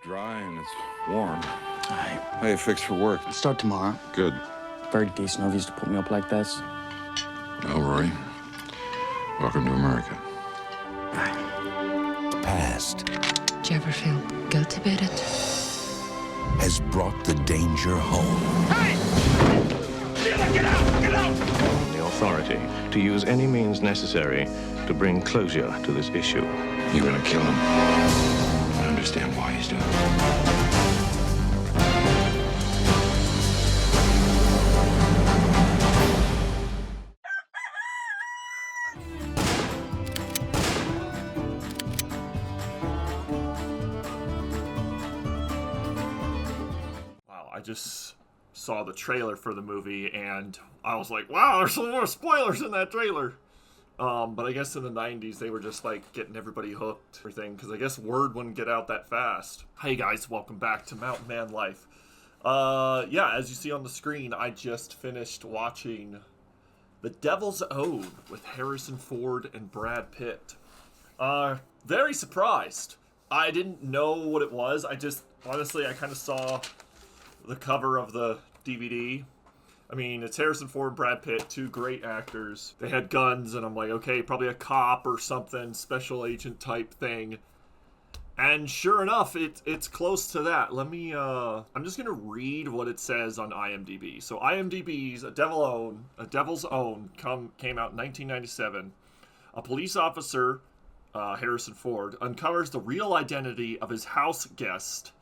Dry and it's warm. Aye. How you fixed for work? Start tomorrow. Good. Very decent of you to put me up like this. Well, Rory, welcome to America. Aye. Past Do you ever feel guilty about it? has brought the danger home. Get out! The authority to use any means necessary to bring closure to this issue. You're gonna kill him. I understand why he's doing it. Wow, I just saw the trailer for the movie and I was like, wow, there's some more spoilers in that trailer. But I guess in the 90s they were just like getting everybody hooked, everything, because I guess word wouldn't get out that fast. Hey guys, welcome back to Mountain Man Life. Yeah, as you see on the screen, I just finished watching The Devil's Own with Harrison Ford and Brad Pitt. Very surprised. I didn't know what it was. Honestly, I kind of saw the cover of the DVD. I mean, it's Harrison Ford and Brad Pitt, two great actors. They had guns, and I'm like, okay, probably a cop or something, special agent type thing. And sure enough, it's close to that. I'm just going to read what it says on IMDb. So IMDb's A Devil's Own came out in 1997. A police officer, Harrison Ford, uncovers the real identity of his house guest,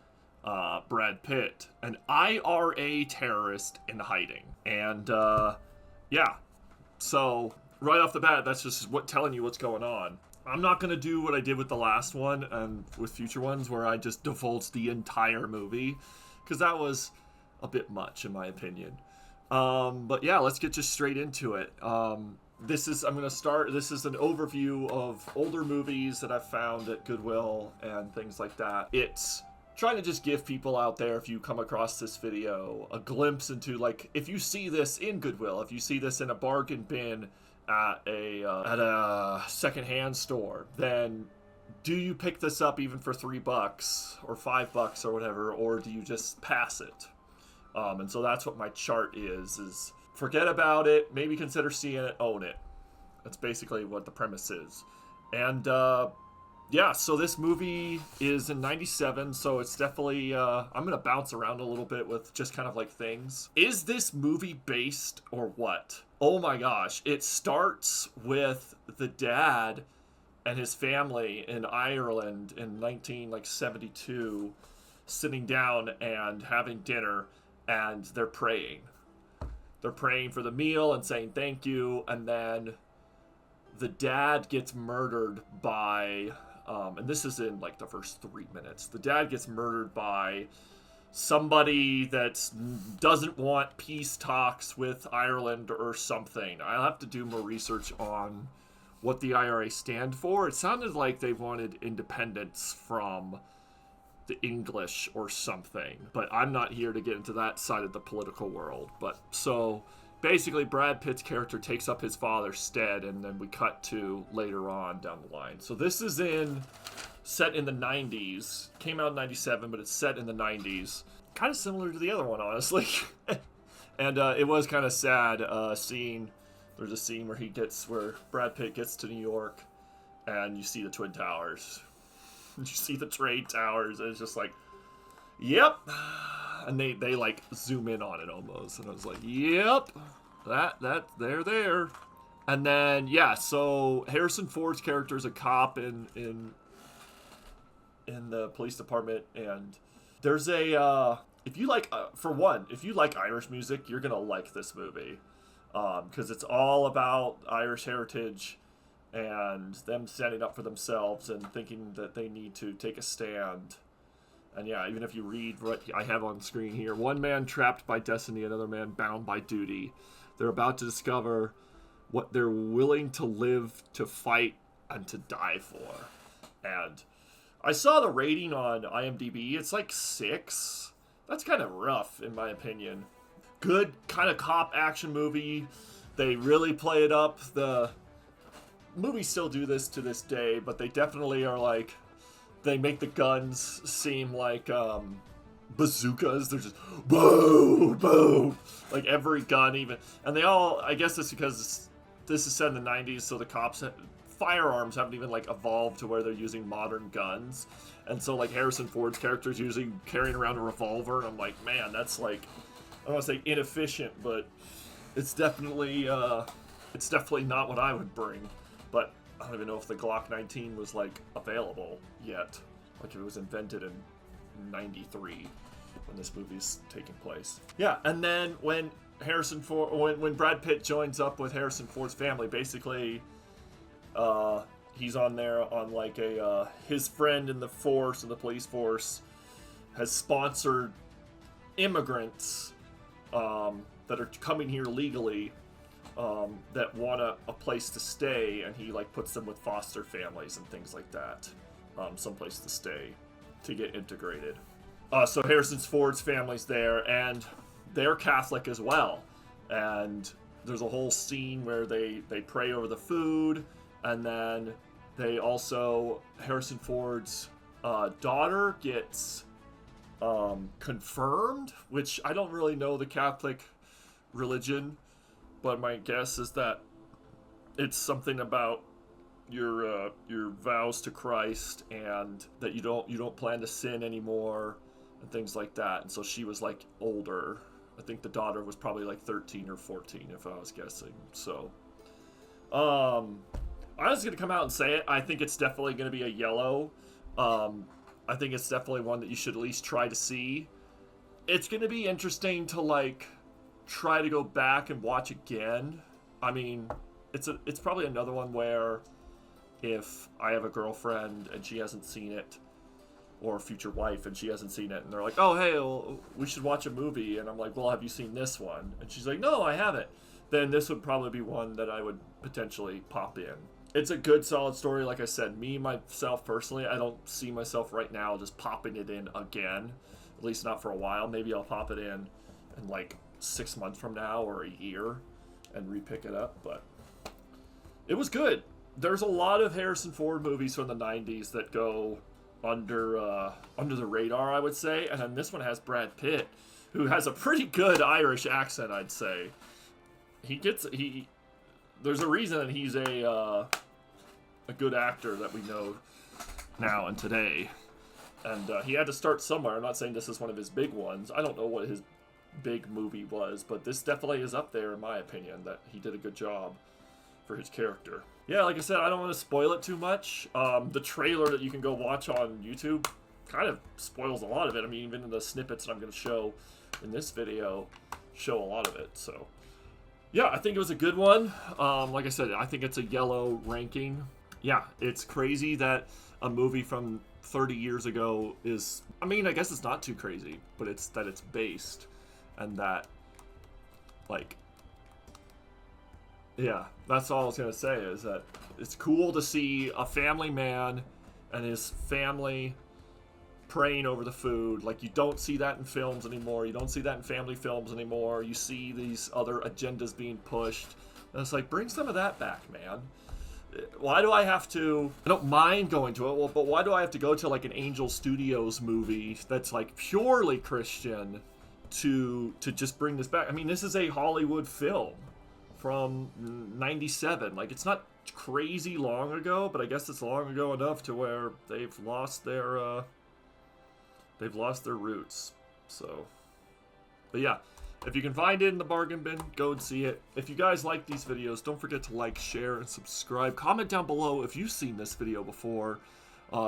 Brad Pitt, an IRA terrorist in hiding. And, yeah. So, right off the bat, that's just telling you what's going on. I'm not going to do what I did with the last one and with future ones where I just divulged the entire movie, because that was a bit much, in my opinion. But yeah, let's get just straight into it. This is an overview of older movies that I've found at Goodwill and things like that. It's trying to just give people out there, if you come across this video, a glimpse into, like, if you see this in Goodwill, if you see this in a bargain bin at a secondhand store, then do you pick this up even for $3 or $5 or whatever, or do you just pass it? And so that's what my chart is forget about it, maybe consider seeing it, own it. That's basically what the premise is. And yeah, so this movie is in 97, so it's definitely, I'm going to bounce around a little bit with just kind of like things. Is this movie based or what? Oh my gosh, it starts with the dad and his family in Ireland in 1972 sitting down and having dinner, and they're praying. They're praying for the meal and saying thank you, and then the dad gets murdered by... and this is in like the first 3 minutes. The dad gets murdered by somebody that doesn't want peace talks with Ireland or something. I'll have to do more research on what the IRA stand for. It sounded like they wanted independence from the English or something, but I'm not here to get into that side of the political world. But so basically Brad Pitt's character takes up his father's stead, and then we cut to later on down the line. So this is set in the 90s. Came out in 97, but it's set in the 90s. Kind of similar to the other one, honestly. And it was kind of sad seeing... There's a scene where Brad Pitt gets to New York, and you see the Twin Towers. You see the trade towers, and it's just like, yep. And they like zoom in on it almost, and I was like, yep, they're there. And then yeah, so Harrison Ford's character is a cop in the police department, and there's a if you like Irish music, you're gonna like this movie, because it's all about Irish heritage and them standing up for themselves and thinking that they need to take a stand. And yeah, even if you read what I have on screen here, one man trapped by destiny, another man bound by duty. They're about to discover what they're willing to live, to fight, and to die for. And I saw the rating on IMDb. It's like 6. That's kind of rough, in my opinion. Good kind of cop action movie. They really play it up. The movies still do this to this day, but they definitely are like, they make the guns seem like bazookas. They're just boom, boom, like every gun even. And they all, I guess it's because this is set in the 90s, so the firearms haven't even like evolved to where they're using modern guns. And so like Harrison Ford's character is usually carrying around a revolver, and I'm like, man, that's like, I don't want to say inefficient, but it's definitely not what I would bring. But I don't even know if the Glock 19 was like available yet. Like if it was invented in 93 when this movie's taking place. Yeah, and then when when Brad Pitt joins up with Harrison Ford's family, basically he's on there on like a his friend in the force, in the police force, has sponsored immigrants that are coming here legally, that want a place to stay, and he like puts them with foster families and things like that, someplace to stay to get integrated. So Harrison Ford's family's there, and they're Catholic as well. And there's a whole scene where they pray over the food, and then they also, Harrison Ford's daughter gets confirmed, which I don't really know the Catholic religion, but my guess is that it's something about your vows to Christ, and that you don't plan to sin anymore and things like that. And so she was like older. I think the daughter was probably like 13 or 14 if I was guessing. So I'm just gonna come out and say it. I think it's definitely gonna be a yellow. I think it's definitely one that you should at least try to see. It's gonna be interesting to like try to go back and watch again. I mean, it's probably another one where if I have a girlfriend and she hasn't seen it, or a future wife and she hasn't seen it, and they're like, oh hey, well, we should watch a movie, and I'm like, well, have you seen this one? And she's like, no, I haven't. Then this would probably be one that I would potentially pop in. It's a good solid story. Like I said, myself personally, I don't see myself right now just popping it in again, at least not for a while. Maybe I'll pop it in like 6 months from now or a year and re-pick it up, but it was good. There's a lot of Harrison Ford movies from the 90s that go under the radar, I would say, and then this one has Brad Pitt, who has a pretty good Irish accent, I'd say. There's a reason that he's a good actor that we know now and today, and he had to start somewhere. I'm not saying this is one of his big ones. I don't know what his big movie was, but this definitely is up there in my opinion, that he did a good job for his character. Yeah, like I said, I don't want to spoil it too much. The trailer that you can go watch on YouTube kind of spoils a lot of it. I mean, even the snippets that I'm going to show in this video show a lot of it. So, yeah, I think it was a good one. Like I said, I think it's a yellow ranking. Yeah, it's crazy that a movie from 30 years ago is... I mean, I guess it's not too crazy, but it's that it's based, and that, like... Yeah, that's all I was going to say, is that it's cool to see a family man and his family praying over the food. Like, you don't see that in films anymore. You don't see that in family films anymore. You see these other agendas being pushed. And it's like, bring some of that back, man. Why do I have to... I don't mind going to it, well, but why do I have to go to, like, an Angel Studios movie that's, like, purely Christian to just bring this back? I mean, this is a Hollywood film from 97. Like, it's not crazy long ago, but I guess it's long ago enough to where they've lost their roots. So, but yeah, if you can find it in the bargain bin, go and see it. If you guys like these videos, don't forget to like, share, and subscribe. Comment down below if you've seen this video before,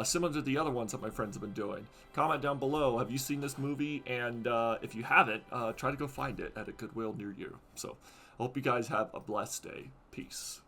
similar to the other ones that my friends have been doing. Comment down below, have you seen this movie? And if you haven't, try to go find it at a Goodwill near you. So, I hope you guys have a blessed day. Peace.